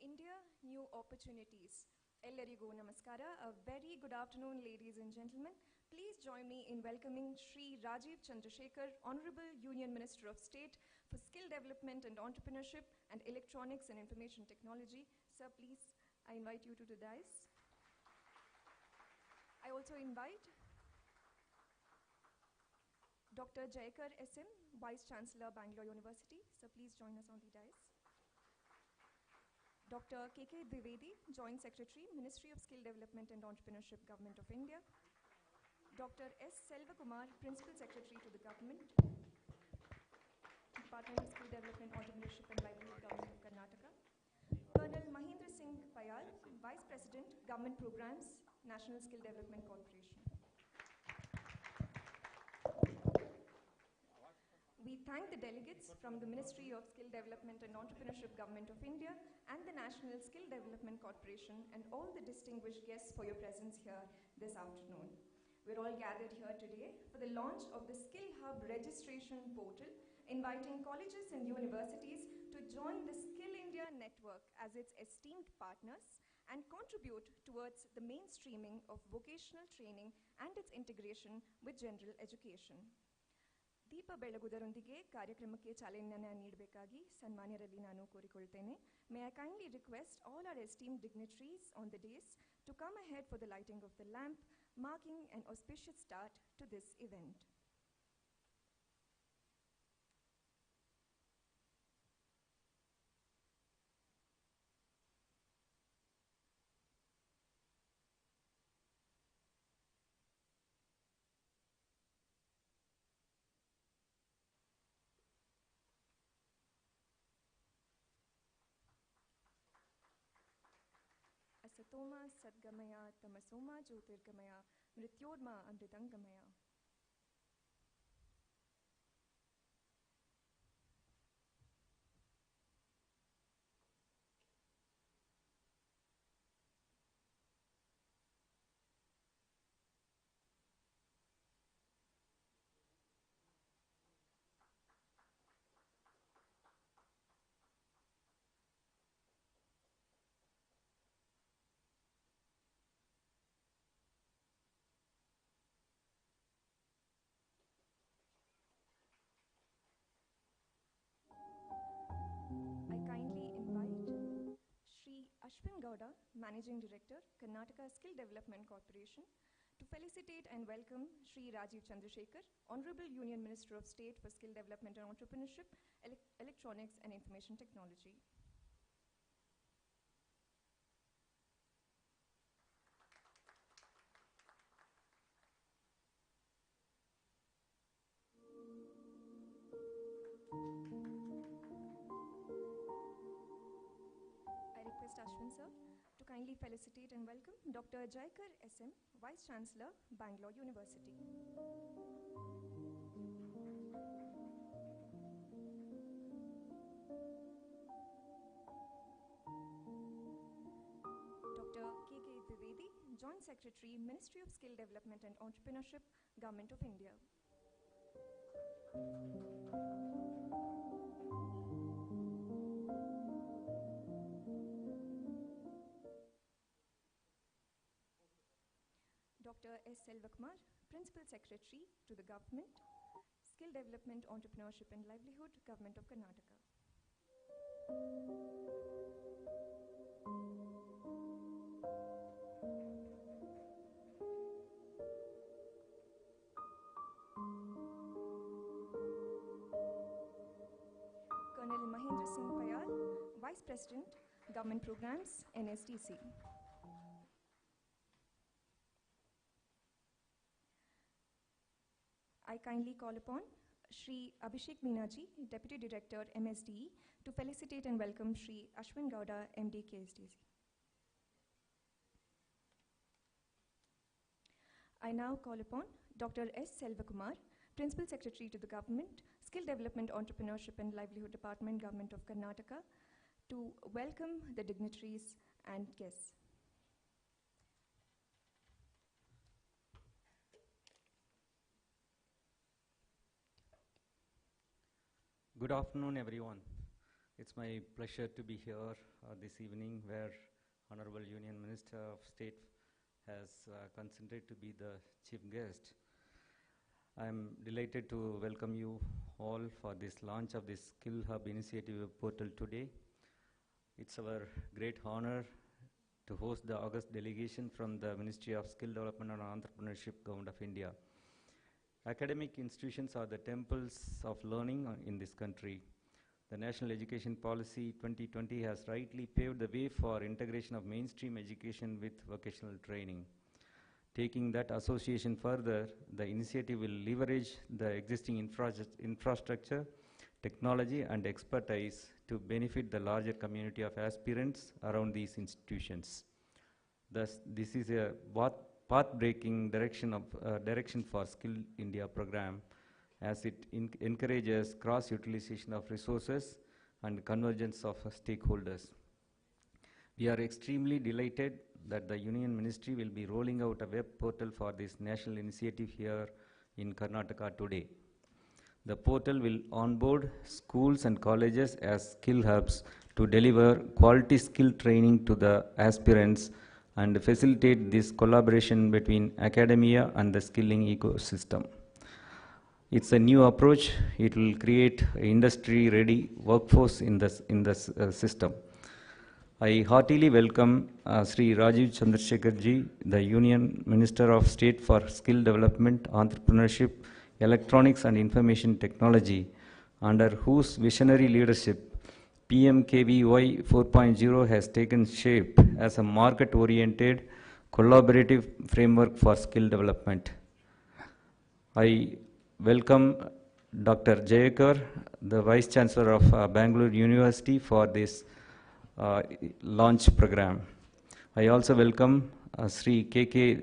India, new opportunities. Ellarigu namaskara. A very good afternoon, ladies and gentlemen. Please join me in welcoming Shri Rajiv Chandrasekhar, Honorable Union Minister of State for Skill Development and Entrepreneurship and Electronics and Information Technology. Sir, please, I invite you to the dais. I also invite Dr. Jayakar SM, Vice Chancellor, Bangalore University. Sir, please join us on the dais. Dr. K.K. Dwivedi, Joint Secretary, Ministry of Skill Development and Entrepreneurship, Government of India. Dr. S. Selvakumar, Principal Secretary to the Government, Department of Skill Development, Entrepreneurship and Livelihood, Government of Karnataka. Colonel Mahendra Singh Payal, Vice President, Government Programs, National Skill Development Corporation. We thank the delegates from the Ministry of Skill Development and Entrepreneurship, Government of India, and the National Skill Development Corporation, and all the distinguished guests for your presence here this afternoon. We're all gathered here today for the launch of the Skill Hub registration portal, inviting colleges and universities to join the Skill India network as its esteemed partners and contribute towards the mainstreaming of vocational training and its integration with general education. ದೀಪ ಬೆಳಗುವುದರೊಂದಿಗೆ ಕಾರ್ಯಕ್ರಮಕ್ಕೆ ಚಾಲನೆಯನ್ನು ನೀಡಬೇಕಾಗಿ ಸನ್ಮಾನ್ಯರಲ್ಲಿ ನಾನು ಕೋರಿಕೊಳ್ತೇನೆ. May I kindly request all our esteemed dignitaries on the dais to come ahead for the lighting of the lamp, marking an auspicious start to this event. Asatoma Sadgamaya Tamasoma Jyotirgamaya Mrityorma Amritangamaya. Ashwin Gowda, Managing Director, Karnataka Skill Development Corporation, to felicitate and welcome Shri Rajiv Chandrasekhar, Honorable Union Minister of State for Skill Development and Entrepreneurship, Electronics and Information Technology. Ashwin sir, to kindly felicitate and welcome Dr. Jayakar SM, Vice Chancellor, Bangalore University. Dr. K.K. Dwivedi, Joint Secretary, Ministry of Skill Development and Entrepreneurship, Government of India. Dr. S. Selvakumar, Principal Secretary to the Government, Skill Development, Entrepreneurship and Livelihood, Government of Karnataka. Colonel Mahendra Singh Payal, Vice President, Government Programs, NSTC. I kindly call upon Shri Abhishek Meenaji, Deputy Director, MSDE, to felicitate and welcome Shri Ashwin Gowda, MD, KSDC. I now call upon Dr. S. Selvakumar, Principal Secretary to the Government, Skill Development, Entrepreneurship and Livelihood Department, Government of Karnataka, to welcome the dignitaries and guests. Good afternoon, everyone. It's my pleasure to be here this evening where Honorable Union Minister of State has consented to be the chief guest. I'm delighted to welcome you all for this launch of this Skill Hub initiative portal today. It's our great honor to host the August delegation from the Ministry of Skill Development and Entrepreneurship, Government of India. Academic institutions are the temples of learning in this country. The National Education Policy 2020 has rightly paved the way for integration of mainstream education with vocational training. Taking that association further, the initiative will leverage the existing infrastructure, technology, and expertise to benefit the larger community of aspirants around these institutions. Thus, this is a path-breaking direction for Skill India program, as it encourages cross-utilization of resources and convergence of stakeholders. We are extremely delighted that the Union Ministry will be rolling out a web portal for this national initiative here in Karnataka today. The portal will onboard schools and colleges as skill hubs to deliver quality skill training to the aspirants and facilitate this collaboration between academia and the skilling ecosystem. It's a new approach. It will create an industry-ready workforce in this system. I heartily welcome Sri Rajiv Chandrasekhar ji, the Union Minister of State for Skill Development, Entrepreneurship, Electronics and Information Technology, under whose visionary leadership PMKVY 4.0 has taken shape as a market-oriented, collaborative framework for skill development. I welcome Dr. Jayakar, the Vice Chancellor of Bengaluru University, for this launch program. I also welcome Sri KK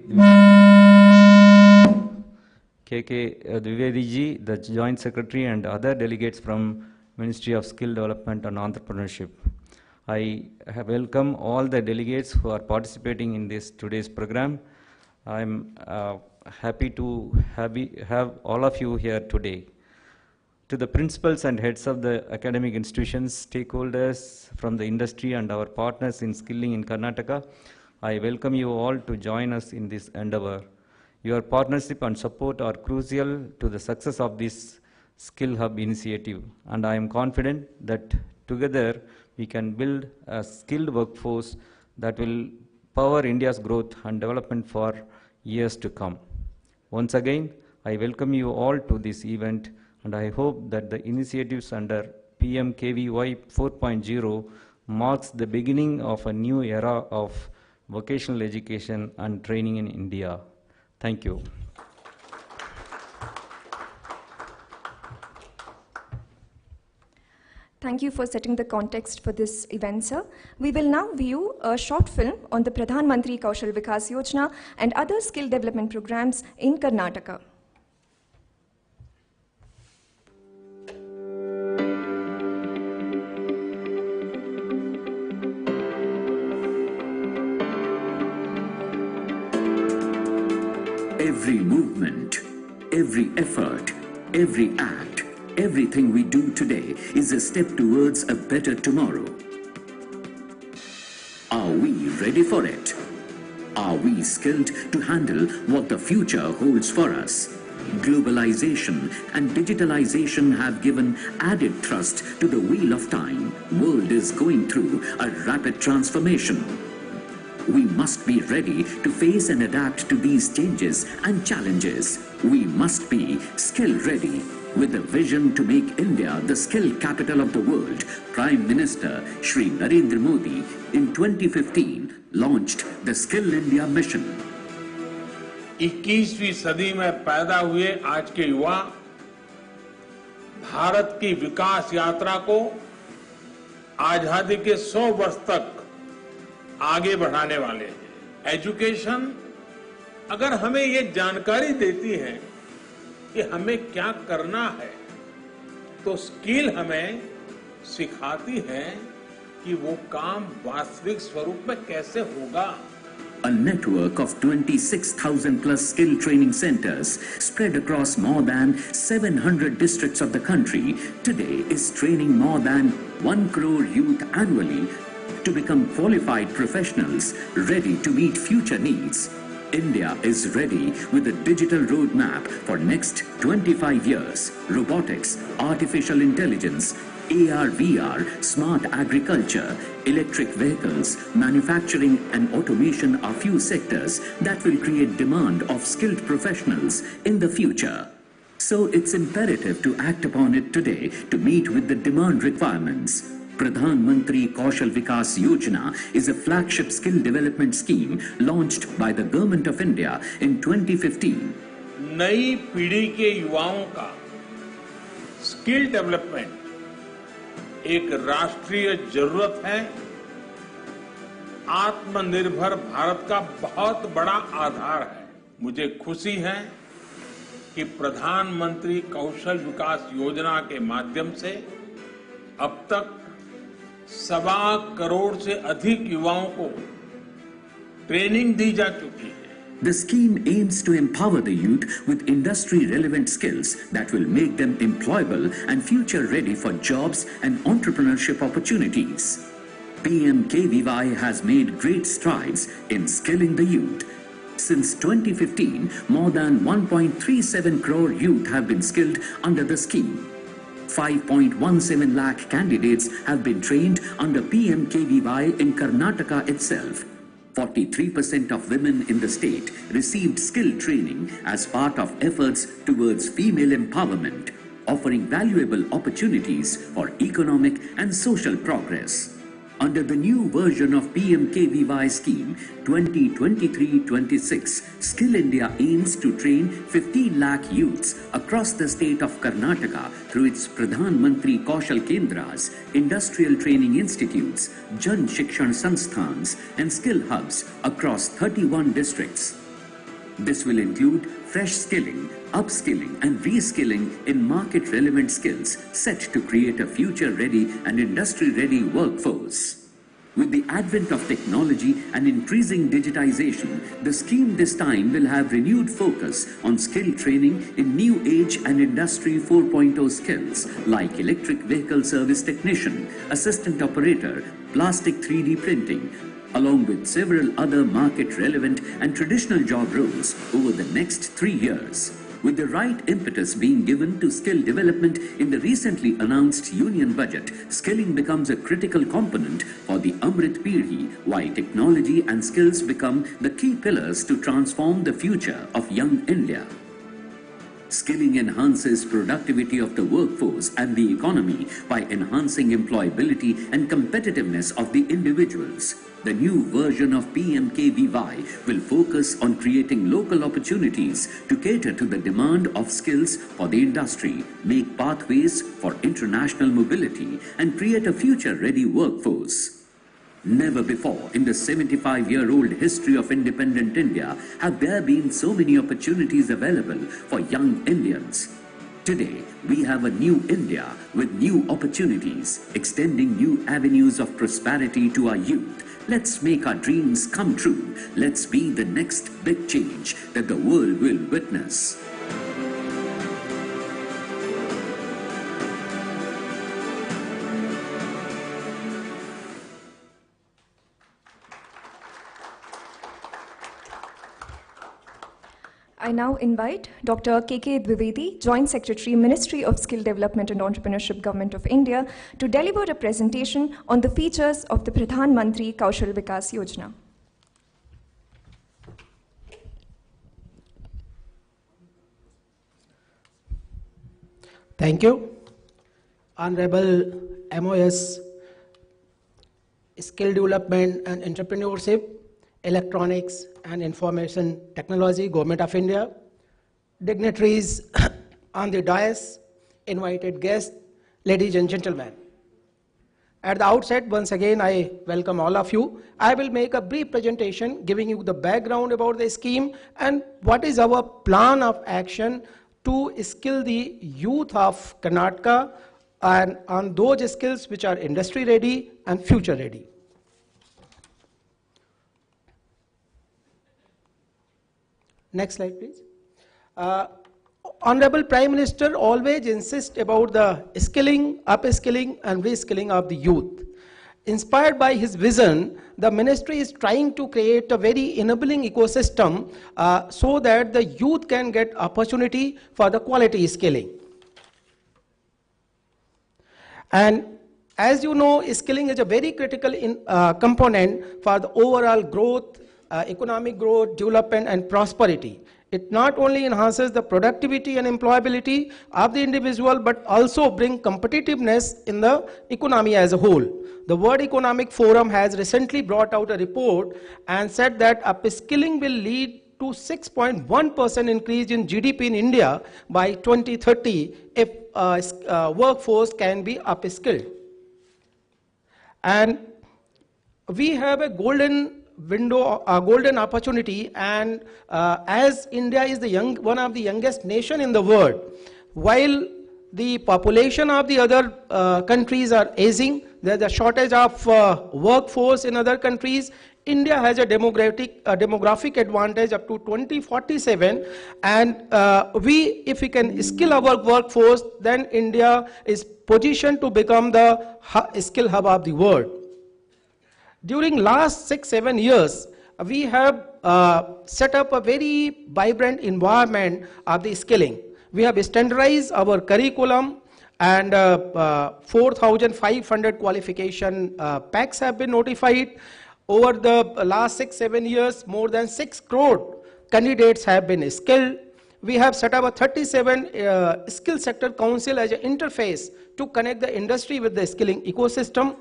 Dwivedi ji, the Joint Secretary, and other delegates from Ministry of Skill Development and Entrepreneurship. I welcome all the delegates who are participating in today's program. I'm happy to have all of you here today. To the principals and heads of the academic institutions, stakeholders from the industry, and our partners in skilling in Karnataka, I welcome you all to join us in this endeavor. Your partnership and support are crucial to the success of this Skill Hub initiative, and I am confident that together we can build a skilled workforce that will power India's growth and development for years to come. Once again, I welcome you all to this event, and I hope that the initiatives under PMKVY 4.0 marks the beginning of a new era of vocational education and training in India. Thank you. Thank you for setting the context for this event, sir. We will now view a short film on the Pradhan Mantri Kaushal Vikas Yojana and other skill development programs in Karnataka. Every movement, every effort, every act, everything we do today is a step towards a better tomorrow. Are we ready for it? Are we skilled to handle what the future holds for us? Globalization and digitalization have given added thrust to the wheel of time. World is going through a rapid transformation. We must be ready to face and adapt to these changes and challenges. We must be skill ready. With a vision to make India the skill capital of the world, Prime Minister Shri Narendra Modi in 2015 launched the Skill India Mission. 21वीं सदी में पैदा हुए आज के युवा भारत की विकास यात्रा को आजादी के 100 वर्ष तक आगे बढ़ाने वाले हैं। एजुकेशन अगर हमें ये जानकारी देती है कि हमें क्या करना है, तो स्किल हमें सिखाती है कि वो काम वास्तविक स्वरूप में कैसे होगा। A network of 26,000 plus skill training centers spread across more than 700 districts of the country today is training more than 1 crore youth annually to become qualified professionals ready to meet future needs. India is ready with a digital roadmap for next 25 years. Robotics, artificial intelligence, AR, VR, smart agriculture, electric vehicles, manufacturing and automation are few sectors that will create demand of skilled professionals in the future. So it's imperative to act upon it today to meet with the demand requirements. Pradhan Mantri Kaushal Vikas Yojana is a flagship skill development scheme launched by the Government of India in 2015. नई पीढ़ी के युवाओं का skill development एक राष्ट्रीय जरूरत है, आत्मनिर्भर भारत का बहुत बड़ा आधार है। मुझे खुशी है कि प्रधानमंत्री कौशल विकास योजना के माध्यम से अब तक 1.25 करोड़ से अधिक युवाओं को ट्रेनिंग दी जा चुकी है। The scheme aims to empower the youth with industry-relevant skills that will make them employable and future-ready for jobs and entrepreneurship opportunities. PMKVY has made great strides in skilling the youth. Since 2015, more than 1.37 crore youth have been skilled under the scheme. 5.17 lakh candidates have been trained under PMKVY in Karnataka itself. 43% of women in the state received skill training as part of efforts towards female empowerment, offering valuable opportunities for economic and social progress. Under the new version of PMKVY scheme 2023-26, Skill India aims to train 15 lakh youths across the state of Karnataka through its Pradhan Mantri Kaushal Kendras, industrial training institutes, Jan Shikshan Sansthans and skill hubs across 31 districts. This will include fresh skilling, upskilling and reskilling in market-relevant skills set to create a future-ready and industry-ready workforce. With the advent of technology and increasing digitization, the scheme this time will have renewed focus on skill training in new age and industry 4.0 skills like electric vehicle service technician, assistant operator, plastic 3D printing, along with several other market-relevant and traditional job roles over the next 3 years. With the right impetus being given to skill development in the recently announced union budget, skilling becomes a critical component for the Amrit Peerhi, while technology and skills become the key pillars to transform the future of young India. Skilling enhances productivity of the workforce and the economy by enhancing employability and competitiveness of the individuals. The new version of PMKVY will focus on creating local opportunities to cater to the demand of skills for the industry, make pathways for international mobility, and create a future-ready workforce. Never before in the 75-year-old history of independent India have there been so many opportunities available for young Indians. Today, we have a new India with new opportunities, extending new avenues of prosperity to our youth. Let's make our dreams come true. Let's be the next big change that the world will witness. I now invite Dr. K.K. Dwivedi, Joint Secretary, Ministry of Skill Development and Entrepreneurship, Government of India, to deliver a presentation on the features of the Pradhan Mantri Kaushal Vikas Yojana. Thank you. Honorable MOS, Skill Development and Entrepreneurship, Electronics and Information Technology, Government of India, dignitaries on the dais, invited guests, ladies and gentlemen. At the outset, once again, I welcome all of you. I will make a brief presentation giving you the background about the scheme and what is our plan of action to skill the youth of Karnataka and on those skills which are industry ready and future ready. Next slide, please. Honorable Prime Minister always insists about the skilling, upskilling and reskilling of the youth. Inspired by his vision, the ministry is trying to create a very enabling ecosystem so that the youth can get opportunity for the quality skilling. And as you know, skilling is a very critical component for the overall growth, economic growth, development and prosperity. It not only enhances the productivity and employability of the individual, but also bring competitiveness in the economy as a whole. The World Economic Forum has recently brought out a report and said that upskilling will lead to 6.1% increase in GDP in India by 2030 if workforce can be upskilled. And we have a golden window, a golden opportunity, and as India is the one of the youngest nation in the world, while the population of the other countries are aging, there's a shortage of workforce in other countries. India has a demographic advantage up to 2047, and if we can skill our workforce, then India is positioned to become the skill hub of the world. During last 6-7 years, we have set up a very vibrant environment of the skilling. We have standardized our curriculum, and 4,500 qualification packs have been notified. Over the last 6-7 years, more than 6 crore candidates have been skilled. We have set up a 37 skill sector council as an interface to connect the industry with the skilling ecosystem.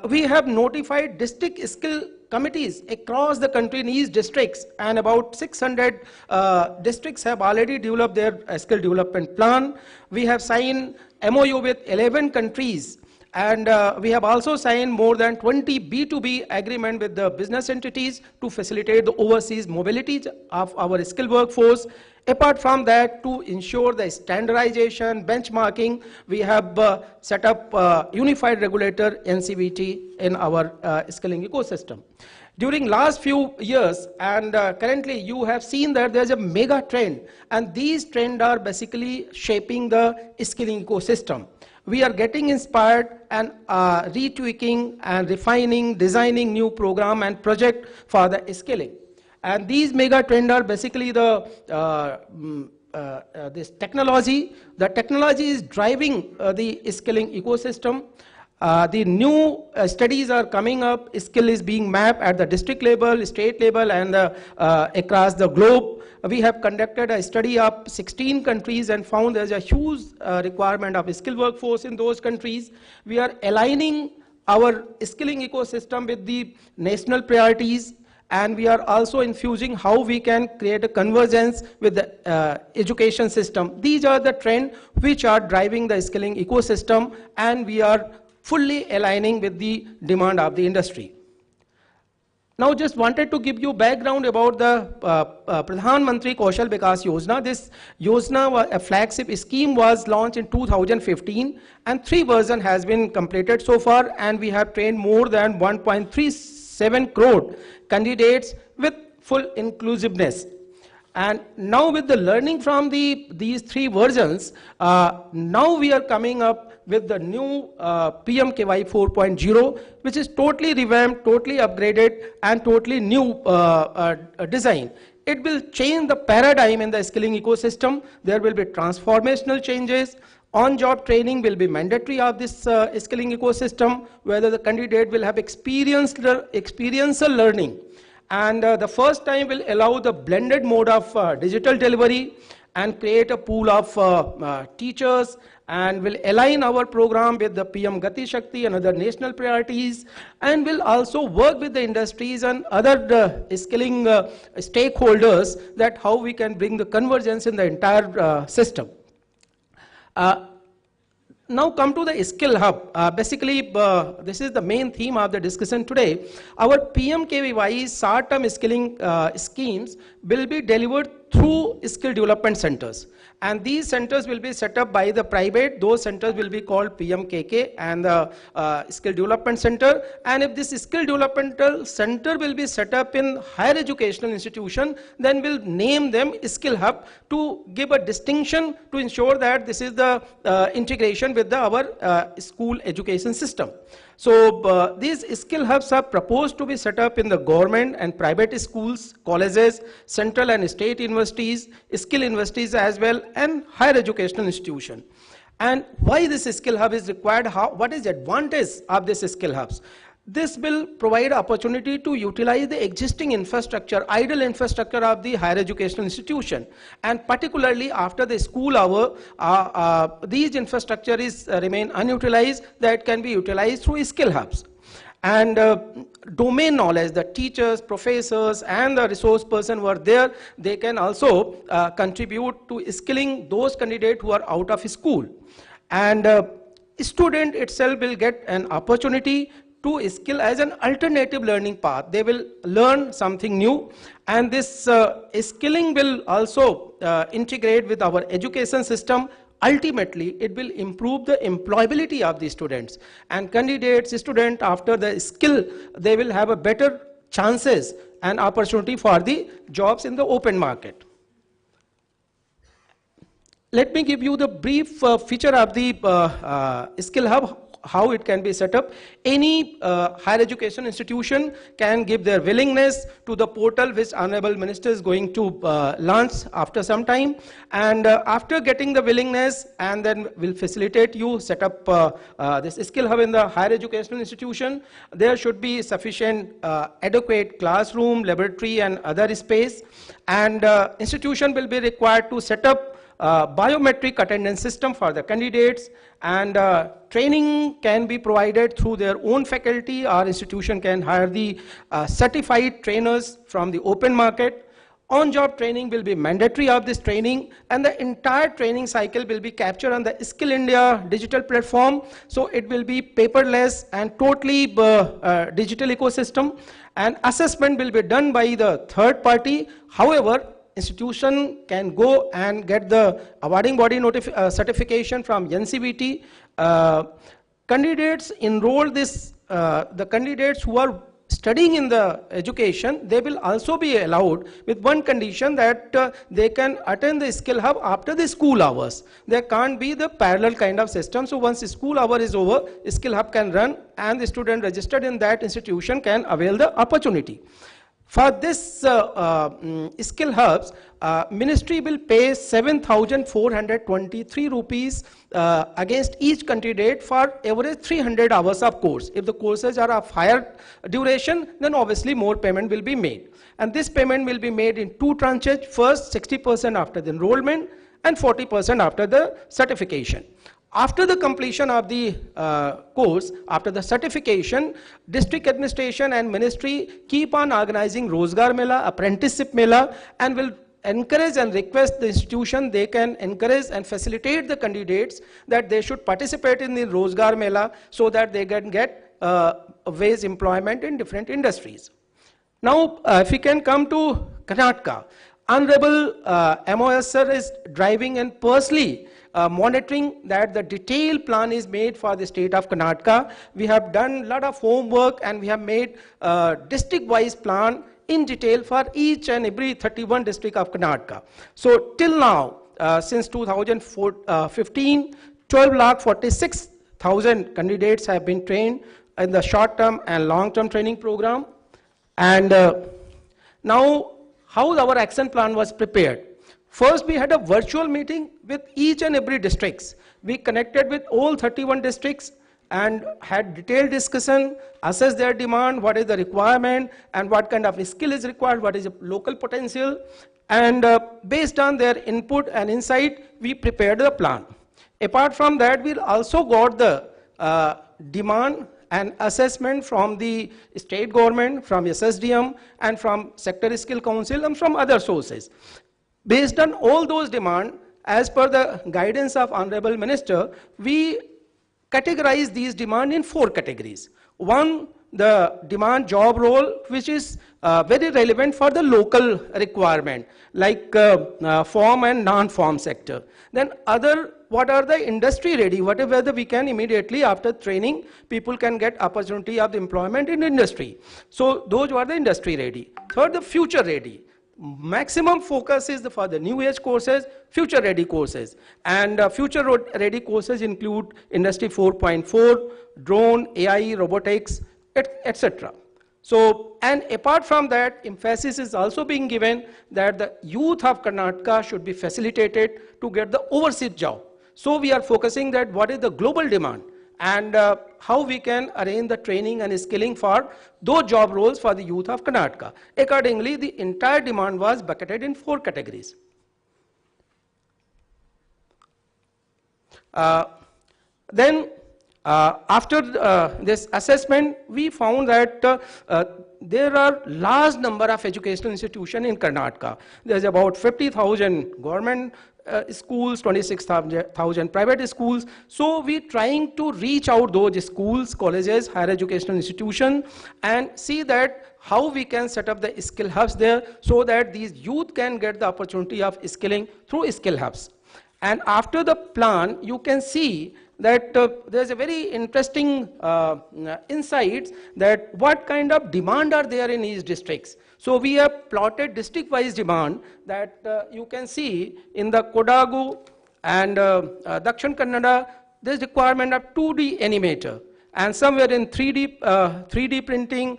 We have notified district skill committees across the country in each districts, and about 600 districts have already developed their skill development plan. We have signed MOU with 11 countries, and we have also signed more than 20 B2B agreement with the business entities to facilitate the overseas mobility of our skilled workforce. Apart from that, to ensure the standardization, benchmarking, we have set up unified regulator NCVT in our skilling ecosystem. During last few years, and currently you have seen that there's a mega trend, and these trends are basically shaping the skilling ecosystem. We are getting inspired and retweaking and refining, designing new program and project for the skilling. And these mega trends are basically the this technology. The technology is driving the skilling ecosystem. The new studies are coming up. Skill is being mapped at the district level, state level, and across the globe. We have conducted a study of 16 countries and found there's a huge requirement of skilled workforce in those countries. We are aligning our skilling ecosystem with the national priorities, and we are also infusing how we can create a convergence with the education system. These are the trends which are driving the skilling ecosystem, and we are fully aligning with the demand of the industry. Now just wanted to give you background about the Pradhan Mantri Kaushal Vikas Yojana. This Yojana, a flagship scheme, was launched in 2015, and 3 versions has been completed so far, and we have trained more than 1.37 crore candidates with full inclusiveness. And now with the learning from these 3 versions, now we are coming up with the new PMKY 4.0, which is totally revamped, totally upgraded, and totally new design. It will change the paradigm in the skilling ecosystem. There will be transformational changes. On-job training will be mandatory of this skilling ecosystem, whether the candidate will have experiential learning. And the first time will allow the blended mode of digital delivery and create a pool of teachers, and will align our program with the PM Gati Shakti and other national priorities, and will also work with the industries and other skilling stakeholders that how we can bring the convergence in the entire system. Now come to the skill hub. Basically, this is the main theme of the discussion today. Our PMKVY short-term skilling schemes will be delivered through skill development centers. And these centers will be set up by the private. Those centers will be called PMKK and the skill development center. And if this skill developmental center will be set up in higher educational institution, then we'll name them skill hub to give a distinction to ensure that this is the integration with our school education system. So these skill hubs are proposed to be set up in the government and private schools, colleges, central and state universities, skill universities as well, and higher educational institution. And why this skill hub is required? What is the advantage of this skill hubs? This will provide opportunity to utilize the existing infrastructure, idle infrastructure of the higher educational institution. And particularly after the school hour, these infrastructure remain unutilized, that can be utilized through skill hubs. And domain knowledge, the teachers, professors, and the resource person who are there, they can also contribute to skilling those candidates who are out of school. And student itself will get an opportunity to skill as an alternative learning path. They will learn something new, and this skilling will also integrate with our education system. Ultimately, it will improve the employability of the students, and candidates, students after the skill, they will have a better chances and opportunity for the jobs in the open market. Let me give you the brief feature of the skill hub, how it can be set up. Any higher education institution can give their willingness to the portal which Honorable Minister is going to launch after some time, and after getting the willingness, and then will facilitate you set up this skill hub in the higher educational institution. There should be sufficient adequate classroom, laboratory and other space, and institution will be required to set up biometric attendance system for the candidates, and training can be provided through their own faculty, or institution can hire the certified trainers from the open market. On-job training will be mandatory of this training, and the entire training cycle will be captured on the Skill India digital platform. So it will be paperless and totally digital ecosystem, and assessment will be done by the third party. However, institution can go and get the awarding body certification from NCVT. Candidates enroll this, the candidates who are studying in the education, they will also be allowed with one condition, that they can attend the skill hub after the school hours. There can't be the parallel kind of system. So once the school hour is over, skill hub can run, and the student registered in that institution can avail the opportunity. For this skill hubs, ministry will pay 7,423 rupees against each candidate for average 300 hours of course. If the courses are of higher duration, then obviously more payment will be made. And this payment will be made in two tranches. First, 60% after the enrollment and 40% after the certification. After the completion of the course, after the certification, district administration and ministry keep on organizing Rozgar Mela, apprenticeship Mela, and will encourage and request the institution, they can encourage and facilitate the candidates that they should participate in the Rozgar Mela so that they can get wage employment in different industries. Now, if we can come to Karnataka, Honorable MOS sir is driving and personally monitoring that the detailed plan is made for the state of Karnataka. We have done a lot of homework, and we have made district-wise plan in detail for each and every 31 district of Karnataka. So till now, since 2015, 12,46,000 candidates have been trained in the short-term and long-term training program. And now, how our action plan was prepared? First, we had a virtual meeting with each and every districts. We connected with all 31 districts and had detailed discussion, assess their demand, what is the requirement, and what kind of skill is required, what is the local potential. And based on their input and insight, we prepared the plan. Apart from that, we also got the demand and assessment from the state government, from SSDM, and from Sector Skill Council, and from other sources. Based on all those demands, as per the guidance of Honorable Minister, we categorize these demands in 4 categories. One, the demand job role which is very relevant for the local requirement, like form and non-form sector. Then what are the industry ready, whatever we can immediately after training, people can get opportunity of the employment in industry. So those are the industry ready. Third, the future ready. Maximum focus is for the new age courses, future ready courses. And future ready courses include Industry 4.4, drone, AI, robotics, etc. So, and apart from that, emphasis is also being given that the youth of Karnataka should be facilitated to get the overseas job. So we are focusing that what is the global demand and how we can arrange the training and skilling for those job roles for the youth of Karnataka. Accordingly, the entire demand was bucketed in 4 categories. Then after this assessment, we found that there are large number of educational institutions in Karnataka. There's about 50,000 government schools, 26,000 private schools. So we're trying to reach out those schools, colleges, higher educational institutions and see that how we can set up the skill hubs there so that these youth can get the opportunity of skilling through skill hubs. And after the plan, you can see that there's a very interesting insights that what kind of demand are there in each districts. So we have plotted district-wise demand that you can see in the Kodagu and Dakshin Kannada, there's requirement of 2D animator. And somewhere in 3D printing,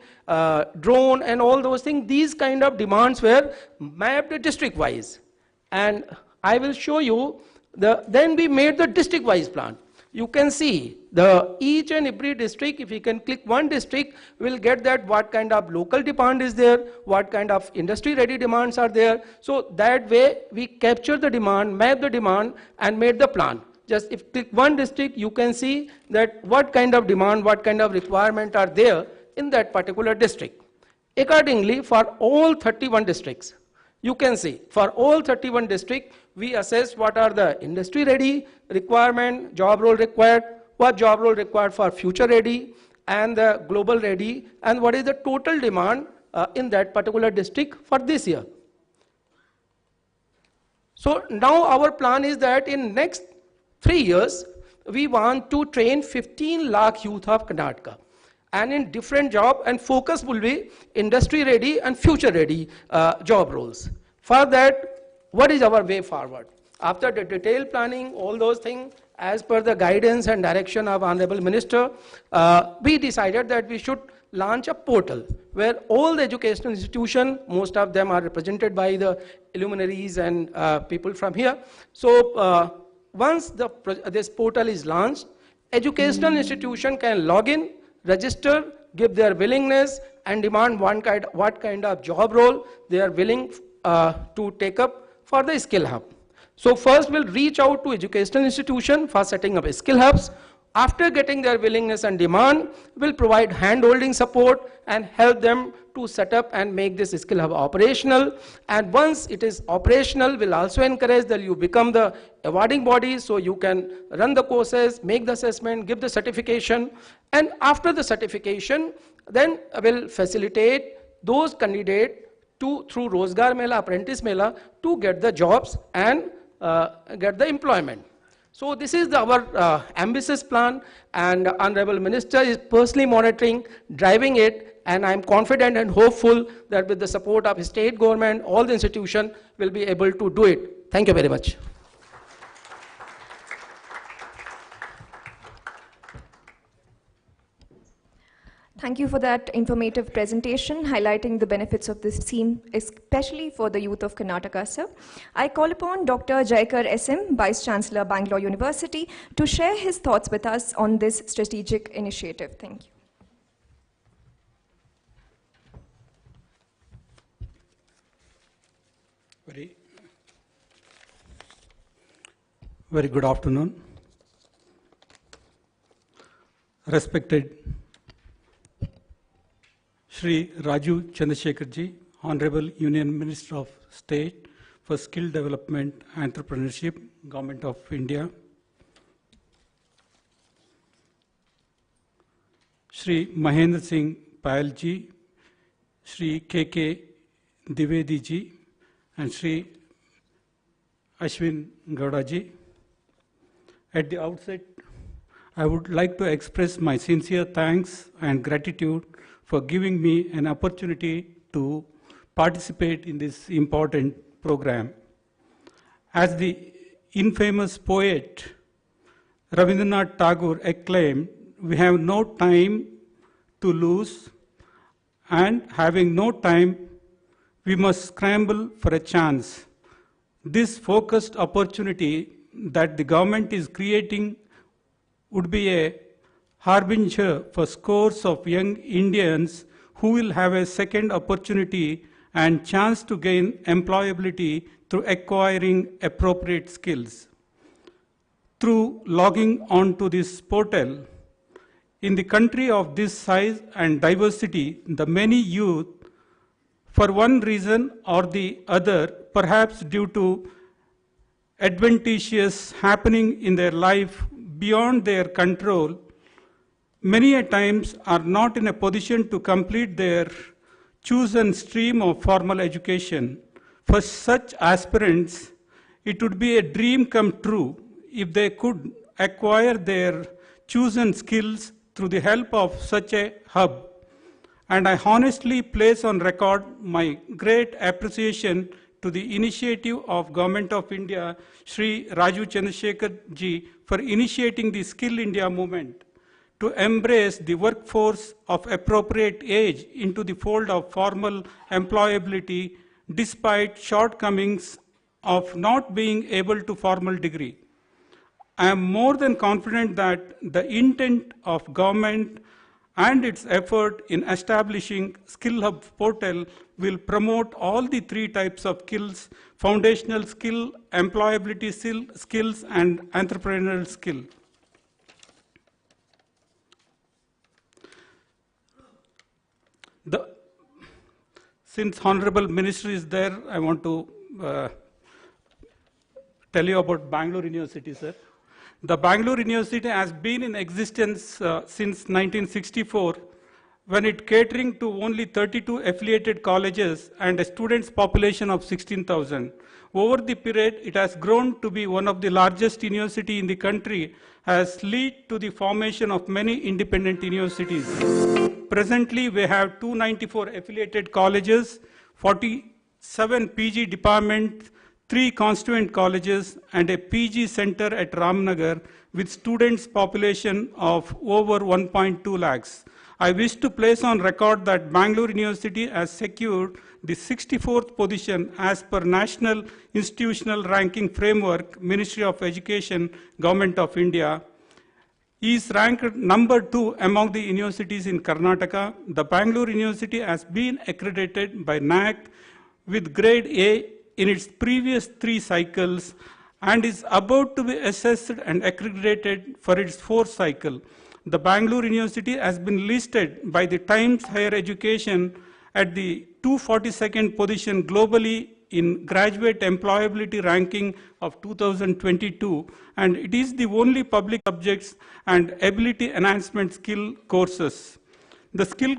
drone and all those things, these kind of demands were mapped district-wise. And I will show you, then we made the district-wise plan. You can see each and every district, if you can click one district, will get that what kind of local demand is there, what kind of industry ready demands are there. So that way we capture the demand, map the demand and made the plan. Just if click one district, you can see that what kind of demand, what kind of requirement are there in that particular district. Accordingly, for all 31 districts, you can see for all 31 districts, we assess what are the industry ready requirement, job role required, what job role required for future ready and the global ready, and what is the total demand in that particular district for this year. So now our plan is that in next 3 years, we want to train 15 lakh youth of Karnataka. And in different job and focus will be industry ready and future ready job roles. For that, what is our way forward? After the detailed planning, all those things, as per the guidance and direction of Honorable Minister, we decided that we should launch a portal where all the educational institutions, most of them are represented by the luminaries and people from here. So once this portal is launched, educational institution can log in, register, give their willingness and demand what kind of job role they are willing to take up for the skill hub. So first we'll reach out to educational institution for setting up skill hubs. After getting their willingness and demand, we'll provide hand-holding support and help them to set up and make this skill hub operational. And once it is operational, we'll also encourage that you become the awarding body so you can run the courses, make the assessment, give the certification. And after the certification, then we'll facilitate those candidates through Rozgar Mela, Apprentice Mela, to get the jobs and get the employment. So this is our ambitious plan, and Honorable Minister is personally monitoring, driving it, and I'm confident and hopeful that with the support of state government, all the institutions will be able to do it. Thank you very much. Thank you for that informative presentation highlighting the benefits of this scheme, especially for the youth of Karnataka, sir. I call upon Dr. Jaikar SM, Vice Chancellor, Bangalore University, to share his thoughts with us on this strategic initiative. Thank you. Very good afternoon. Respected Shri Raju Chandrasekharji, Honorable Union Minister of State for Skill Development and Entrepreneurship, Government of India. Shri Mahendra Singh Payal ji, Shri K.K. Dwivedi ji, and Shri Ashwin Gowda ji. At the outset, I would like to express my sincere thanks and gratitude for giving me an opportunity to participate in this important program. As the infamous poet Rabindranath Tagore acclaimed, we have no time to lose, and having no time, we must scramble for a chance. This focused opportunity that the government is creating would be a harbinger for scores of young Indians who will have a second opportunity and chance to gain employability through acquiring appropriate skills. Through logging onto this portal, in the country of this size and diversity, the many youth, for one reason or the other, perhaps due to adventitious happening in their life beyond their control, many a times are not in a position to complete their chosen stream of formal education. For such aspirants, it would be a dream come true if they could acquire their chosen skills through the help of such a hub. And I honestly place on record my great appreciation to the initiative of Government of India, Shri Raju Chandrasekhar ji, for initiating the Skill India movement to embrace the workforce of appropriate age into the fold of formal employability despite shortcomings of not being able to formal degree. I am more than confident that the intent of government and its effort in establishing Skill Hub portal will promote all the three types of skills: foundational skill, employability skills, and entrepreneurial skill. Since Honorable Minister is there, I want to tell you about Bengaluru University, sir. The Bengaluru University has been in existence since 1964, when it catering to only 32 affiliated colleges and a students population of 16,000. Over the period, it has grown to be one of the largest university in the country, has led to the formation of many independent universities. Presently, we have 294 affiliated colleges, 47 PG departments, 3 constituent colleges, and a PG center at Ramnagar with students population of over 1.2 lakhs. I wish to place on record that Bengaluru University has secured the 64th position as per National Institutional Ranking Framework, Ministry of Education, Government of India. Is ranked number 2 among the universities in Karnataka. The Bengaluru University has been accredited by NAAC with grade A in its previous 3 cycles and is about to be assessed and accredited for its 4th cycle. The Bengaluru University has been listed by the Times Higher Education at the 242nd position globally in graduate employability ranking of 2022, and it is the only public subjects and ability enhancement skill courses. The Skill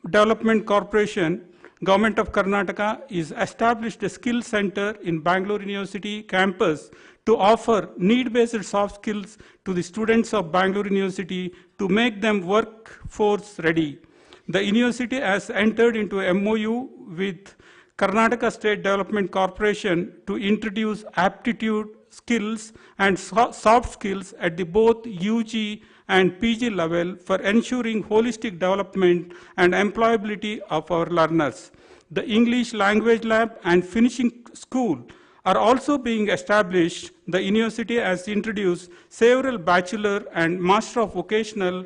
Development Corporation, Government of Karnataka, is established a skill center in Bengaluru University campus to offer need-based soft skills to the students of Bengaluru University to make them workforce ready. The university has entered into a MOU with Karnataka State Development Corporation to introduce aptitude skills and soft skills at the both UG and PG level for ensuring holistic development and employability of our learners. The English Language Lab and Finishing School are also being established. The university has introduced several bachelor and master of vocational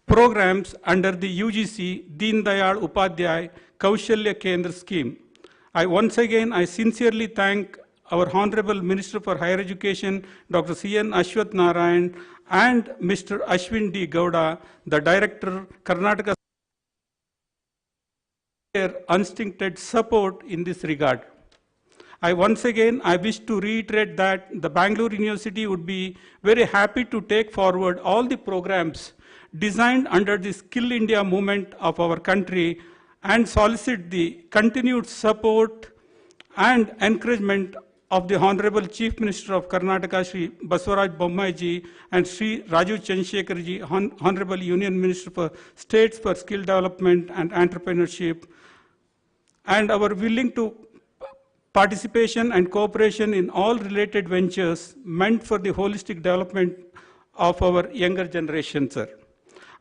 programs under the UGC Deen Dayal Upadhyay Kaushalya Kendra scheme. I sincerely thank our Honorable Minister for Higher Education, Dr. C.N. Ashwath Narayan, and Mr. Ashwin D. Gowda, the Director, Karnataka, their unstinted support in this regard. Once again, I wish to reiterate that the Bangalore University would be very happy to take forward all the programs designed under the Skill India movement of our country and solicit the continued support and encouragement of the Honorable Chief Minister of Karnataka, Shri Basavaraj Bommai and Shri Rajiv Chandrasekhar Honorable Union Minister for States for Skill Development and Entrepreneurship, and our willing to participation and cooperation in all related ventures meant for the holistic development of our younger generation, sir.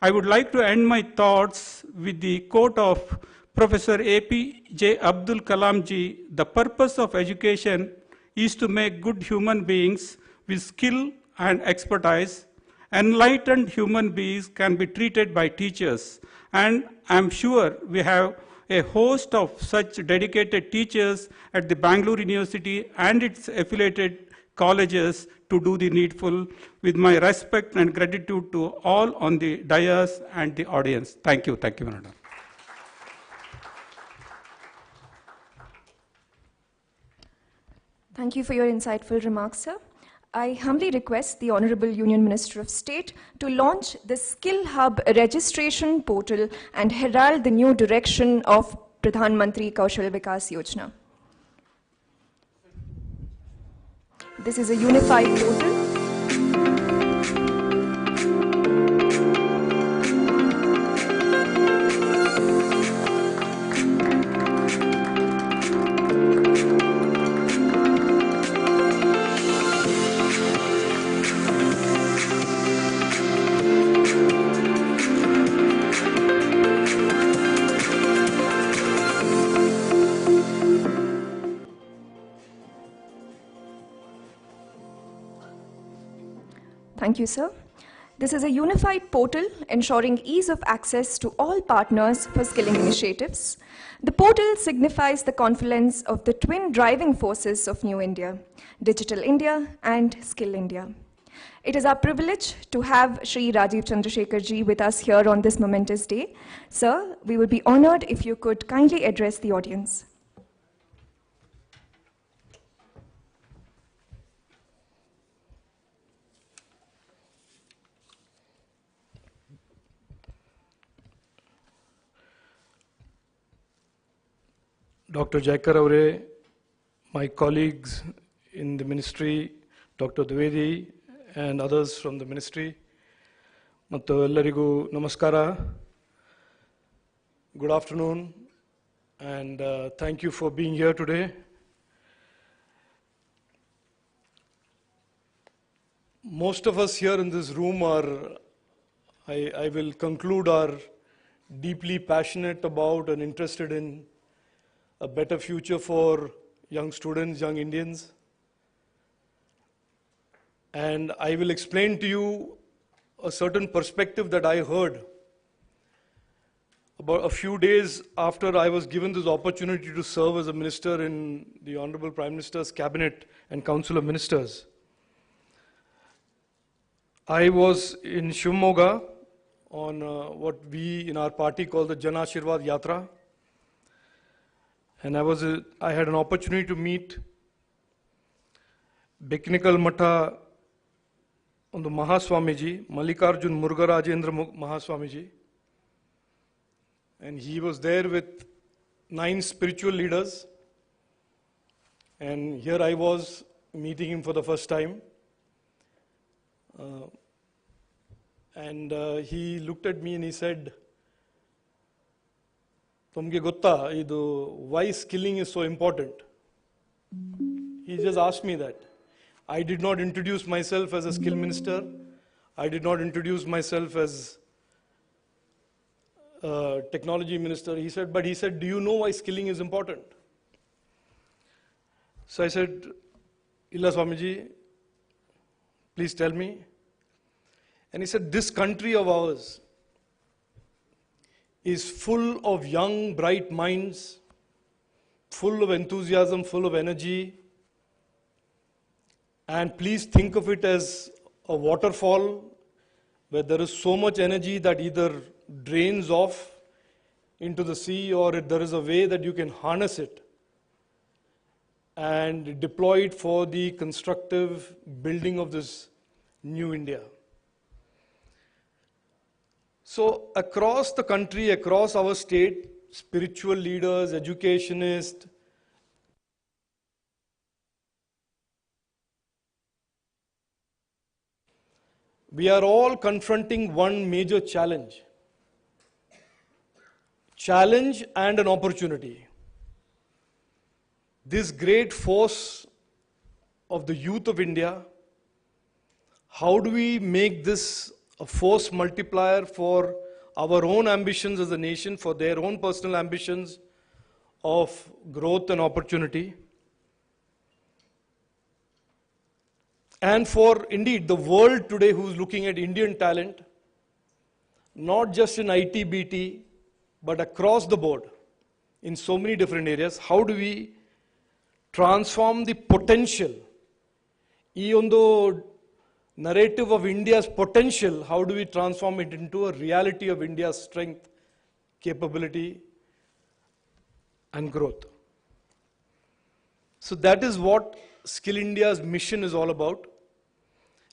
I would like to end my thoughts with the quote of Professor APJ Abdul Kalam ji: "The purpose of education is to make good human beings with skill and expertise. Enlightened human beings can be treated by teachers." And I'm sure we have a host of such dedicated teachers at the Bangalore University and its affiliated colleges to do the needful. With my respect and gratitude to all on the dais and the audience. Thank you, Madam. Thank you for your insightful remarks, sir. I humbly request the Honorable Union Minister of State to launch the Skill Hub registration portal and herald the new direction of Pradhan Mantri Kaushal Vikas Yojana. This is a unified portal. Thank you, sir. This is a unified portal ensuring ease of access to all partners for skilling initiatives. The portal signifies the confluence of the twin driving forces of New India, Digital India and Skill India. It is our privilege to have Shri Rajiv Chandrasekhar ji with us here on this momentous day. Sir, we would be honored if you could kindly address the audience. Dr. Jaikar Avre, my colleagues in the ministry, Dr. Dwivedi and others from the ministry, Mattu ellarigu namaskara. Good afternoon and thank you for being here today. Most of us here in this room are, I will conclude, are deeply passionate about and interested in a better future for young students, young Indians. And I will explain to you a certain perspective that I heard about a few days after I was given this opportunity to serve as a minister in the Honorable Prime Minister's Cabinet and Council of Ministers. I was in Shivamogga on what we in our party call the Jan Ashirwad Yatra. And I had an opportunity to meet Beknikal Matha on the Mahaswamiji, Mallikarjun Murugarajendra Mahaswamiji. And he was there with 9 spiritual leaders. And here I was meeting him for the first time. He looked at me and he said, "Tumge gotta, why skilling is so important?" He just asked me that. I did not introduce myself as a skill minister. I did not introduce myself as a technology minister. He said, "Do you know why skilling is important?" So I said, "Illa Swamiji, please tell me." And he said, "This country of ours is full of young, bright minds, full of enthusiasm, full of energy. And please think of it as a waterfall where there is so much energy that either drains off into the sea or there is a way that you can harness it. and deploy it for the constructive building of this new India. So across the country, across our state, spiritual leaders, educationists, we are all confronting one major challenge. Challenge and an opportunity. This great force of the youth of India, how do we make this a force multiplier for our own ambitions as a nation, for their own personal ambitions of growth and opportunity? And for indeed the world today who's looking at Indian talent, not just in IT, BT, but across the board in so many different areas, how do we transform the potential? Even though narrative of India's potential, how do we transform it into a reality of India's strength, capability, and growth? So that is what Skill India's mission is all about.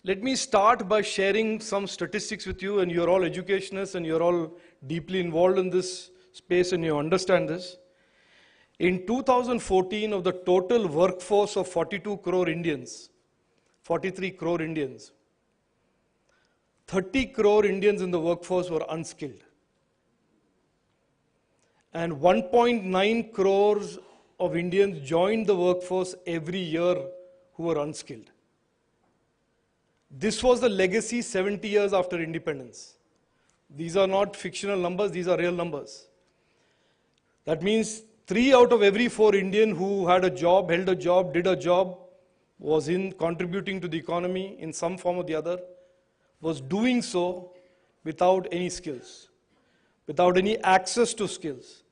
Let me start by sharing some statistics with you, and you're all educationists and you're all deeply involved in this space and you understand this. In 2014, of the total workforce of 42 crore Indians, 43 crore Indians, 30 crore Indians in the workforce were unskilled. And 1.9 crores of Indians joined the workforce every year who were unskilled. This was the legacy 70 years after independence. These are not fictional numbers, these are real numbers. That means 3 out of every 4 Indian who had a job, held a job, did a job, was contributing to the economy in some form or the other, was doing so without any skills, without any access to skills.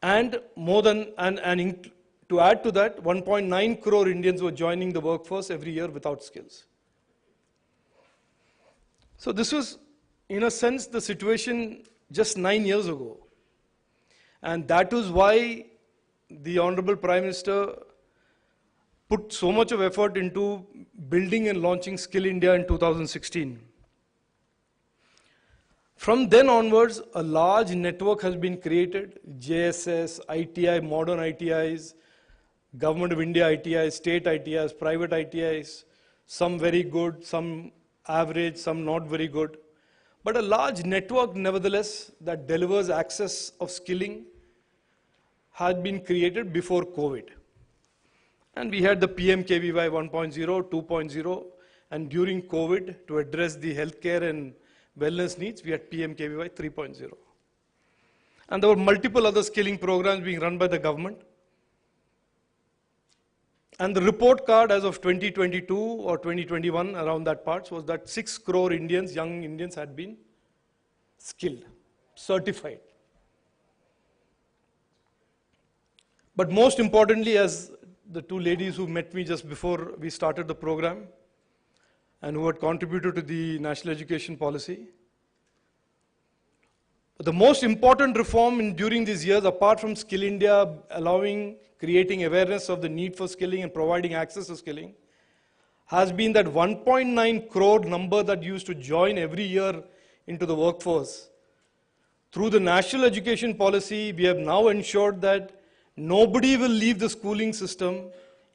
And to add to that, 1.9 crore Indians were joining the workforce every year without skills. So this was, in a sense, the situation just 9 years ago. And that is why the Honorable Prime Minister put so much of effort into building and launching Skill India in 2016. From then onwards, a large network has been created, JSS, ITI, modern ITIs, Government of India ITIs, state ITIs, private ITIs, some very good, some average, some not very good. But a large network, nevertheless, that delivers access of skilling had been created before COVID. And we had the PMKVY 1.0, 2.0, and during COVID, to address the healthcare and wellness needs, we had PMKVY 3.0. And there were multiple other skilling programs being run by the government. And the report card as of 2022 or 2021, around that part, was that 6 crore Indians, young Indians, had been skilled, certified. But most importantly, as the 2 ladies who met me just before we started the program and who had contributed to the national education policy, the most important reform during these years, apart from Skill India creating awareness of the need for skilling and providing access to skilling, has been that 1.9 crore number that used to join every year into the workforce. Through the national education policy, we have now ensured that nobody will leave the schooling system,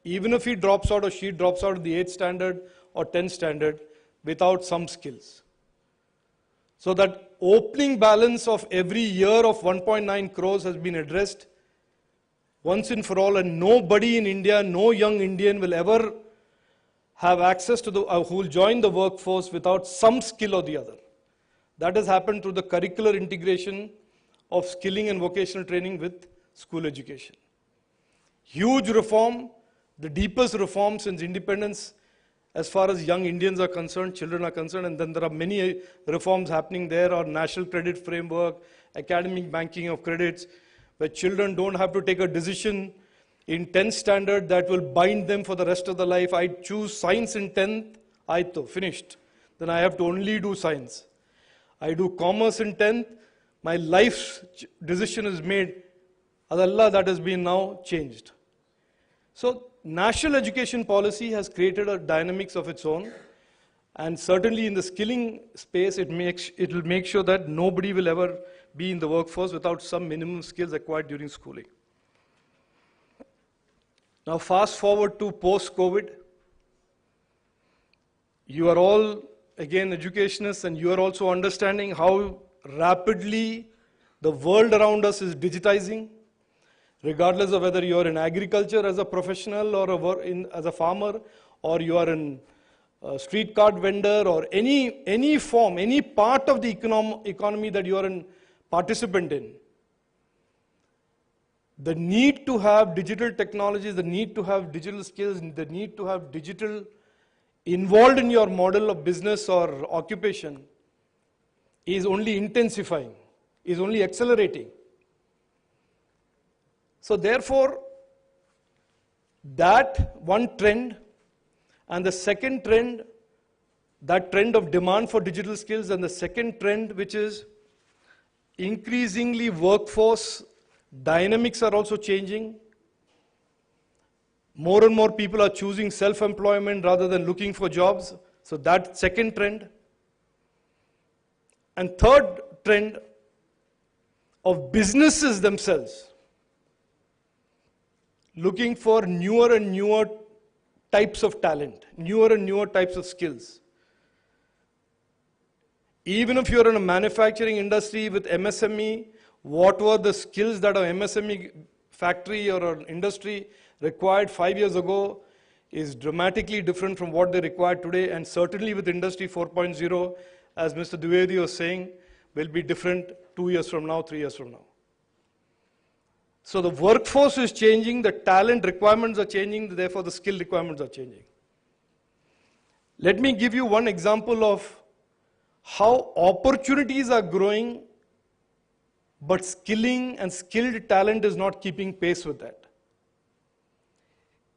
even if he drops out or she drops out of the 8th standard or 10th standard, without some skills. So that opening balance of every year of 1.9 crores has been addressed once and for all, and nobody in India, no young Indian will ever have access to who will join the workforce without some skill or the other. That has happened through the curricular integration of skilling and vocational training with school education. Huge reform, the deepest reform since independence as far as young Indians are concerned, children are concerned, and then there are many reforms happening there on national credit framework, academic banking of credits, where children don't have to take a decision in 10th standard that will bind them for the rest of their life. I choose science in 10th, aito, finished. Then I have to only do science. I do commerce in 10th, my life's decision is made. Adalla that has been now changed. So national education policy has created a dynamics of its own, and certainly in the skilling space, it will make sure that nobody will ever be in the workforce without some minimum skills acquired during schooling. Now fast forward to post-COVID. You are all, again, educationists, and you are also understanding how rapidly the world around us is digitizing, regardless of whether you are in agriculture as a professional or as a farmer, or you are in a street cart vendor, or any form, any part of the economy that you are a participant in. The need to have digital technologies, the need to have digital skills, the need to have digital involved in your model of business or occupation is only intensifying, is only accelerating. So therefore, that one trend, and the second trend, that trend of demand for digital skills, and the second trend, which is increasingly workforce dynamics are also changing. More and more people are choosing self-employment rather than looking for jobs. So that second trend. And third trend of businesses themselves looking for newer and newer types of talent, newer and newer types of skills. Even if you're in a manufacturing industry with MSME, what were the skills that an MSME factory or an industry required 5 years ago is dramatically different from what they require today, and certainly with Industry 4.0, as Mr. Dwivedi was saying, will be different 2 years from now, 3 years from now. So the workforce is changing, the talent requirements are changing, therefore the skill requirements are changing. Let me give you one example of how opportunities are growing, but skilling and skilled talent is not keeping pace with that.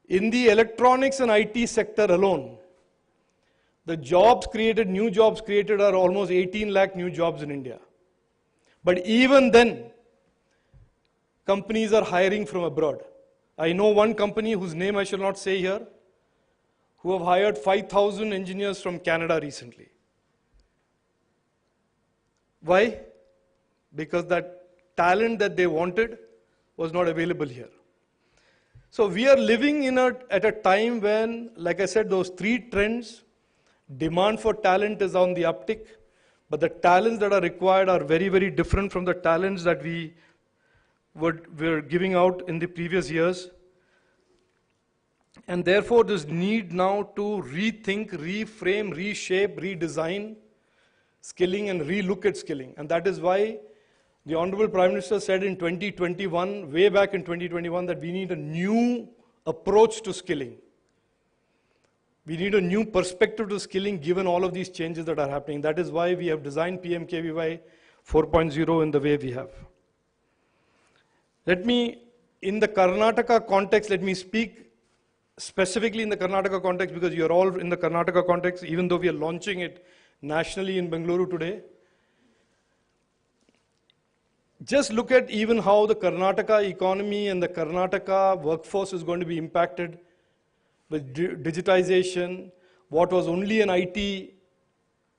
In the electronics and IT sector alone, the jobs created, new jobs created are almost 18 lakh new jobs in India. But even then, companies are hiring from abroad. I know one company whose name I shall not say here, who have hired 5,000 engineers from Canada recently. Why? Because that talent that they wanted was not available here. So we are living at a time when, like I said, those three trends, demand for talent is on the uptick, but the talents that are required are very, very different from the talents that we were giving out in the previous years. And therefore, this need now to rethink, reframe, reshape, redesign skilling and relook at skilling. And that is why the Honorable Prime Minister said in 2021, way back in 2021, that we need a new approach to skilling. We need a new perspective to skilling given all of these changes that are happening. That is why we have designed PMKVY 4.0 in the way we have. Let me, in the Karnataka context, let me speak specifically in the Karnataka context, because you're all in the Karnataka context, even though we are launching it nationally in Bengaluru today. Just look at even how the Karnataka economy and the Karnataka workforce is going to be impacted with digitization. What was only an IT,